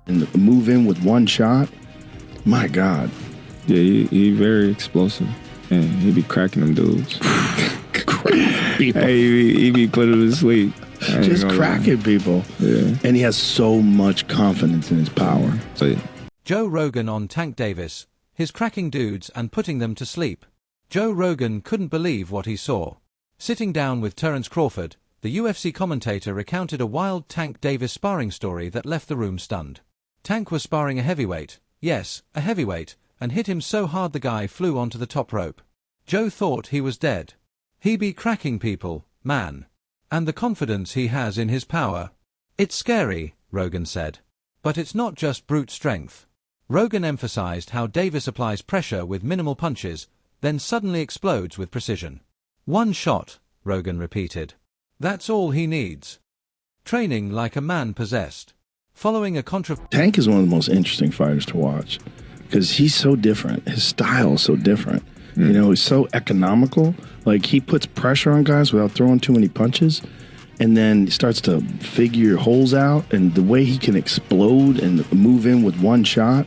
and move in with one shot. My God. Yeah, he very explosive. And he be cracking them dudes. Hey, he be putting them to sleep. Just cracking people. Yeah. And he has so much confidence in his power. So, yeah. Joe Rogan on Tank Davis, his cracking dudes and putting them to sleep. Joe Rogan couldn't believe what he saw. Sitting down with Terence Crawford, the UFC commentator recounted a wild Tank Davis sparring story that left the room stunned. Tank was sparring a heavyweight, yes, a heavyweight, and hit him so hard the guy flew onto the top rope. Joe thought he was dead. He be cracking people, man. And the confidence he has in his power. It's scary, Rogan said. But it's not just brute strength. Rogan emphasized how Davis applies pressure with minimal punches, then suddenly explodes with precision. One shot, Rogan repeated. That's all he needs. Training like a man possessed. Following a Tank is one of the most interesting fighters to watch because he's so different. His style is so different. You know, he's so economical. Like, he puts pressure on guys without throwing too many punches, and then starts to figure holes out, and the way he can explode and move in with one shot.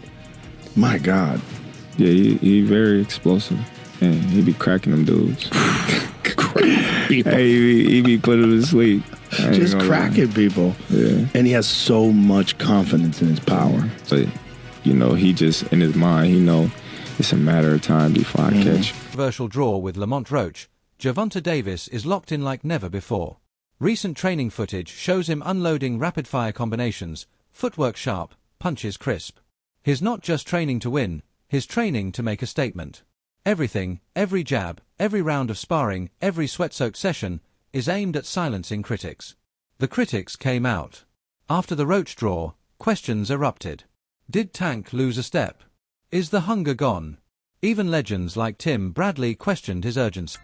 My God. Yeah, he very explosive. And he be cracking them dudes. Hey, he be putting them to sleep. Just cracking people. Yeah. And he has so much confidence in his power. So, you know, he just, in his mind, he know it's a matter of time before I catch. Controversial draw with Lamont Roach, Gervonta Davis is locked in like never before. Recent training footage shows him unloading rapid-fire combinations, footwork sharp, punches crisp. He's not just training to win, he's training to make a statement. Everything, every jab, every round of sparring, every sweat-soaked session, is aimed at silencing critics. The critics came out. After the Roach draw, questions erupted. Did Tank lose a step? Is the hunger gone? Even legends like Tim Bradley questioned his urgency.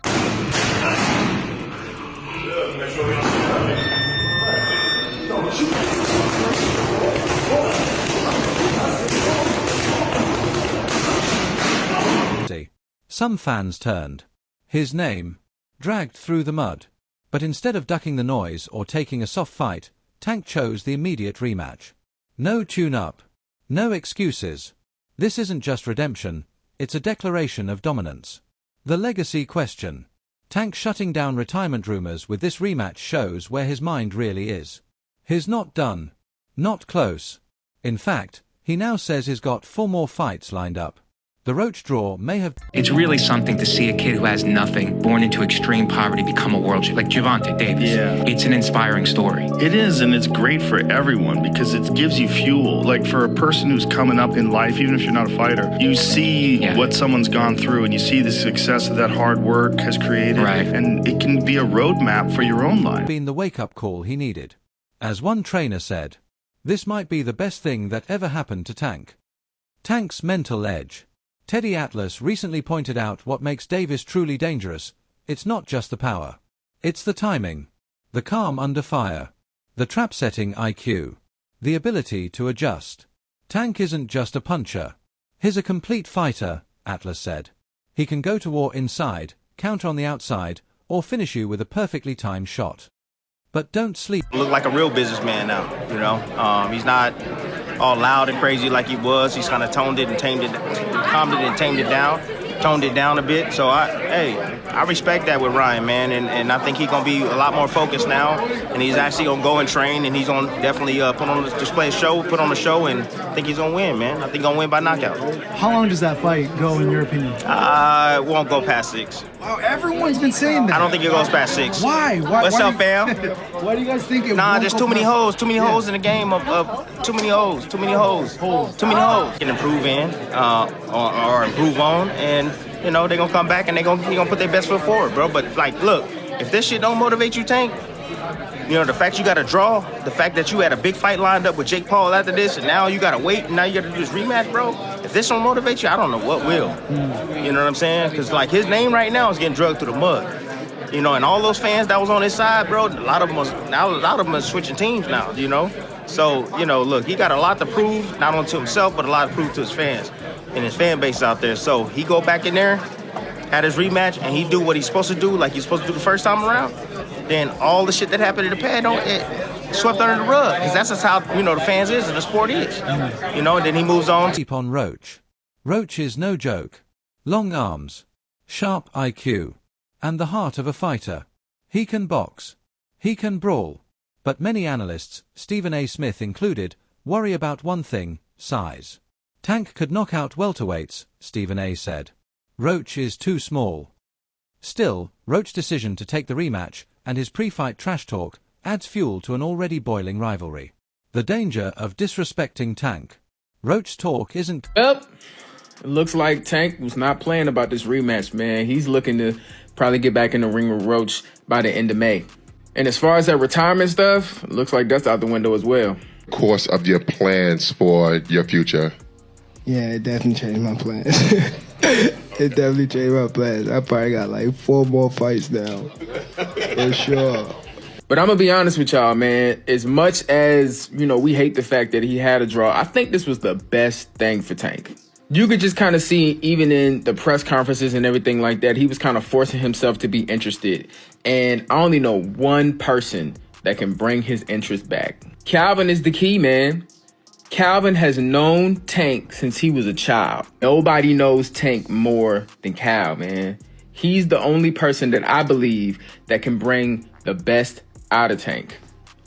Some fans turned. His name dragged through the mud. But instead of ducking the noise or taking a soft fight, Tank chose the immediate rematch. No tune-up. No excuses. This isn't just redemption, it's a declaration of dominance. The legacy question. Tank shutting down retirement rumors with this rematch shows where his mind really is. He's not done. Not close. In fact, he now says he's got 4 more fights lined up. The Roach draw may have... It's really something to see a kid who has nothing, born into extreme poverty, become a world champion, like Gervonta Davis. Yeah. It's an inspiring story. It is, and it's great for everyone because it gives you fuel. Like, for a person who's coming up in life, even if you're not a fighter, you see what someone's gone through, and you see the success that hard work has created. Right. And it can be a roadmap for your own life. Been the wake-up call he needed. As one trainer said, this might be the best thing that ever happened to Tank. Tank's mental edge. Teddy Atlas recently pointed out what makes Davis truly dangerous. It's not just the power. It's the timing. The calm under fire. The trap-setting IQ. The ability to adjust. Tank isn't just a puncher. He's a complete fighter, Atlas said. He can go to war inside, counter on the outside, or finish you with a perfectly timed shot. But don't sleep. Look like a real businessman now, you know. He's not all loud and crazy like he was. He's kind of calmed it and tamed it down a bit. So I respect that with Ryan, man, and I think he's gonna be a lot more focused now, and he's actually gonna go and train, and he's gonna definitely put on a show, and I think he's gonna win, man. I think he's gonna win by knockout. How long does that fight go, in your opinion? It won't go past 6. Wow, everyone's been saying that. I don't think it goes past 6. Why? What's up, fam? Why do you guys think it? Nah, there's too many holes in the game of too many holes. Can improve in or improve on, and you know they're gonna come back and they're gonna put their best foot forward, bro. But like, look, if this shit don't motivate you, Tank, you know, the fact you got to draw, the fact that you had a big fight lined up with Jake Paul after this, and now you got to wait, and now you got to do this rematch, bro. If this don't motivate you, I don't know what will. You know what I'm saying? Because, like, his name right now is getting drugged through the mud. You know, and all those fans that was on his side, bro, a lot of them are switching teams now, you know? So, you know, look, he got a lot to prove, not only to himself, but a lot to prove to his fans and his fan base out there. So he go back in there, had his rematch, and he do what he's supposed to do, like he's supposed to do the first time around, then all the shit that happened in the pad, swept under the rug. Because that's just how, the fans is and the sport is. And then he moves on. Keep on Roach. Roach is no joke. Long arms, sharp IQ, and the heart of a fighter. He can box. He can brawl. But many analysts, Stephen A. Smith included, worry about one thing: size. Tank could knock out welterweights, Stephen A. said. Roach is too small. Still, Roach's decision to take the rematch and his pre-fight trash talk adds fuel to an already boiling rivalry. The danger of disrespecting Tank. Roach's talk isn't... Yep. It looks like Tank was not playing about this rematch, man. He's looking to probably get back in the ring with Roach by the end of May. And as far as that retirement stuff, it looks like that's out the window as well. Course of your plans for your future? Yeah, it definitely changed my plans. It definitely changed my plans. I probably got like 4 more fights now. For sure. But I'm going to be honest with y'all, man. As much as, we hate the fact that he had a draw, I think this was the best thing for Tank. You could just kind of see, even in the press conferences and everything like that, he was kind of forcing himself to be interested. And I only know one person that can bring his interest back. Calvin is the key, man. Calvin has known Tank since he was a child. Nobody knows Tank more than Cal, man. He's the only person that I believe that can bring the best out of Tank.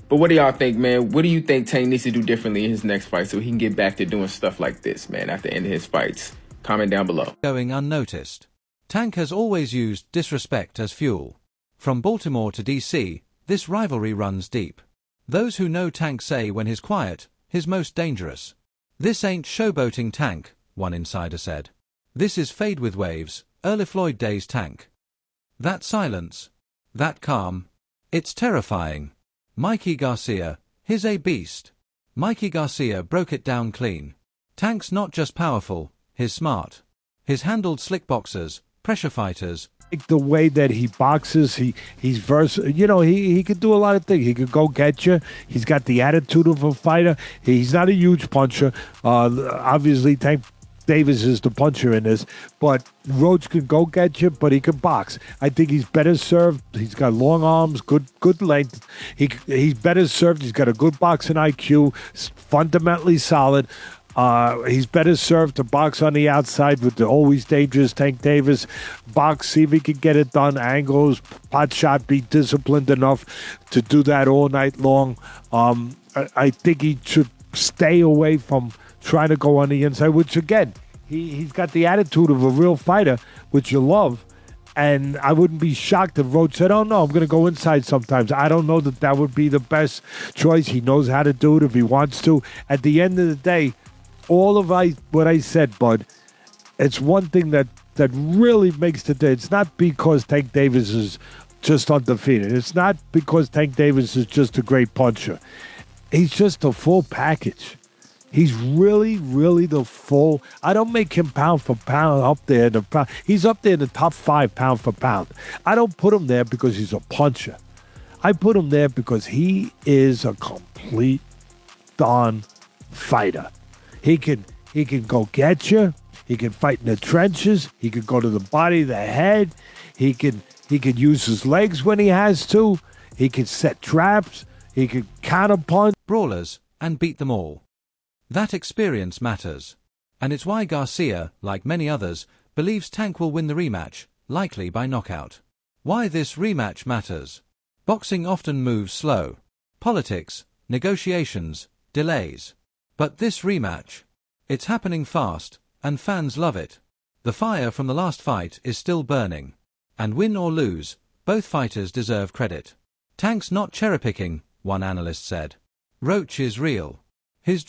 But what do y'all think, man? What do you think Tank needs to do differently in his next fight so he can get back to doing stuff like this, man, at the end of his fights? Comment down below. Going unnoticed. Tank has always used disrespect as fuel. From Baltimore to DC, this rivalry runs deep. Those who know Tank say when he's quiet, he's most dangerous. This ain't showboating Tank, one insider said. This is fade with waves, early Floyd days Tank. That silence, that calm, it's terrifying. Mikey Garcia, he's a beast. Mikey Garcia broke it down clean. Tank's not just powerful, he's smart. He's handled slick boxers, pressure fighters. The way that he boxes, he's versatile. He could do a lot of things. He could go get you. He's got the attitude of a fighter. He's not a huge puncher. Obviously, Tank Davis is the puncher in this, but Roach can go get you, but he can box. I think he's better served. He's got long arms, good length. He's better served. He's got a good boxing IQ, fundamentally solid. He's better served to box on the outside with the always dangerous Tank Davis. Box, see if he can get it done. Angles, pot shot, be disciplined enough to do that all night long. I think he should stay away from trying to go on the inside, which again, he's got the attitude of a real fighter, which you love. And I wouldn't be shocked if Roach said, oh no, I'm going to go inside sometimes. I don't know that would be the best choice. He knows how to do it if he wants to. At the end of the day, all of what I said, Bud, it's one thing that really makes the day. It's not because Tank Davis is just undefeated. It's not because Tank Davis is just a great puncher. He's just a full package. He's really, really the full. I don't make him pound for pound up there. He's up there in the top 5 pound for pound. I don't put him there because he's a puncher. I put him there because he is a complete darn fighter. He can go get you. He can fight in the trenches. He can go to the body, the head. He can use his legs when he has to. He can set traps. He can counterpunch. Brawlers, and beat them all. That experience matters. And it's why Garcia, like many others, believes Tank will win the rematch, likely by knockout. Why this rematch matters. Boxing often moves slow. Politics, negotiations, delays. But this rematch, it's happening fast, and fans love it. The fire from the last fight is still burning. And win or lose, both fighters deserve credit. Tank's not cherry-picking, one analyst said. Roach is real. His